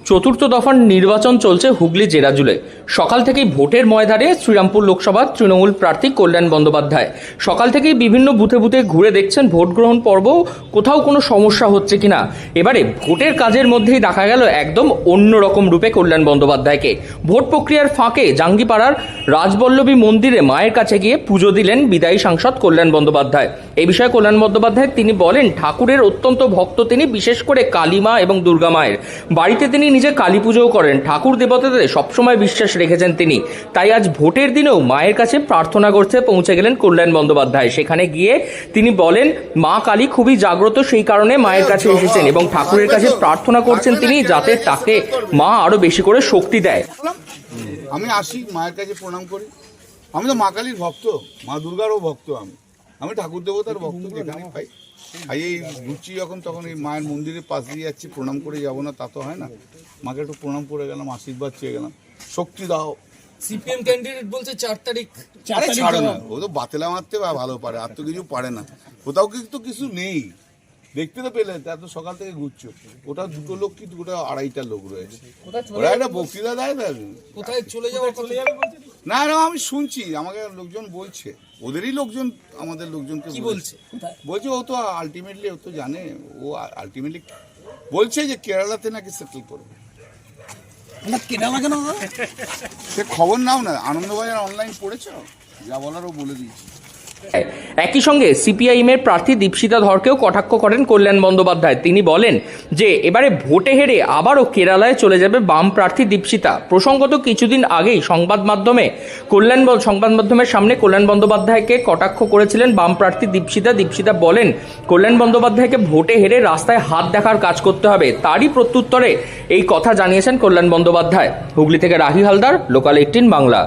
চতুর্থ দফার নির্বাচন চলছে হুগলি জেলা জুড়ে। সকাল থেকেই ভোটের ময়দানে শ্রীরামপুর লোকসভার তৃণমূল প্রার্থী কল্যাণ বন্দ্যোপাধ্যায় সকাল থেকেই বিভিন্ন বুথে বুথে ঘুরে দেখছেন ভোট গ্রহণ পর্ব কোথাও কোনো সমস্যা হচ্ছে কিনা। এবারে ভোটের কাজের মধ্যেই দেখা গেল একদম অন্যরকম রূপে কল্যাণ বন্দ্যোপাধ্যায়কে। ভোট প্রক্রিয়ার ফাঁকে জাঙ্গিপাড়ার রাজবল্লভী মন্দিরে মায়ের কাছে গিয়ে পুজো দিলেন বিদায়ী সাংসদ কল্যাণ বন্দ্যোপাধ্যায়। এই বিষয়ে কল্যাণ বন্দ্যোপাধ্যায় তিনি বলেন, ঠাকুরের অত্যন্ত ভক্ত তিনি, বিশেষ করে কালী মা এবং দুর্গা মায়ের। বাড়িতে তিনি নিজে কালী পুজোও করেন। ঠাকুর দেবতাদের সবসময় বিশ্বাস রেখেছেন তিনি। তাই আজ ভোটের দিনেও মায়ের কাছে প্রার্থনা করতে পৌঁছে গেলেন কল্যাণ বন্দ্যোপাধ্যায়। সেখানে গিয়ে তিনি বলেন, মা কালী খুবই জাগ্রত, সেই কারণে মায়ের কাছে এসেছেন এবং ঠাকুরের কাছে প্রার্থনা করছেন তিনি, যাতে তাকে মা আরো বেশি করে শক্তি দেয়। আমি আসি মায়ের কাছে প্রণাম করি। আমি তো মা কালীর ভক্ত, মা দুর্গারও ভক্ত। আমি ঠাকুর দেবতার ভক্ত, যেখানে পাই এই ঘুরছি যখন তখন এই মায়ের মন্দিরের পাশ দিয়ে যাচ্ছি, প্রণাম করে যাবো না তা তো হয় না। মাকে একটু প্রণাম করে গেলাম, আশীর্বাদ চেয়ে গেলাম, শক্তি দাও। সিপিএম ক্যান্ডিডেট বলছে 4 তারিখ। ছাড়ো না, ও তো বাতেলা মারতে ভালো পারে, আর তো কিছু পারে না। কোথাও কিন্তু কিছু নেই, দেখতে তো পেলে এত সকাল থেকে ঘুরছো। ওটা দুটো লোক কি ওটা আড়াইটা লোক রয়েছে, ওরা একটা বক্তৃতা দেয় না। কোথায় চলে যাবে না না, আমি শুনছি, আমাকে লোকজন বলছে, ওদেরই লোকজন আমাদের লোকজনকে কি বলছে। বলছে ও তো আলটিমেটলি ও তো জানে, ও আলটিমেটলি বলছে যে কেরালাতে নাকি সেটেল করবে। কেরালা কেন? সে খবর নাও না, আনন্দবাজার অনলাইন পড়েছ, যা বলার ও বলে দিয়েছি। একই সঙ্গে সিপিআইএমের প্রার্থী দীপশিতা ধরকেও কটাক্ষ করেন কল্যাণ বন্দ্যোপাধ্যায়। তিনি বলেন যে এবারে ভোটে হেরে আবারও কেরালায় চলে যাবে বাম প্রার্থী দীপশিতা। প্রসঙ্গত কিছুদিন আগেই সংবাদ মাধ্যমের সামনে কল্যাণ বন্দ্যোপাধ্যায়কে কটাক্ষ করেছিলেন বাম প্রার্থী দীপশিতা। দীপশিতা বলেন, কল্যাণ বন্দ্যোপাধ্যায়কে ভোটে হেরে রাস্তায় হাত দেখার কাজ করতে হবে। তারই প্রত্যুত্তরে এই কথা জানিয়েছেন কল্যাণ বন্দ্যোপাধ্যায়। হুগলি থেকে রাহি হালদার, লোকাল 18 বাংলা।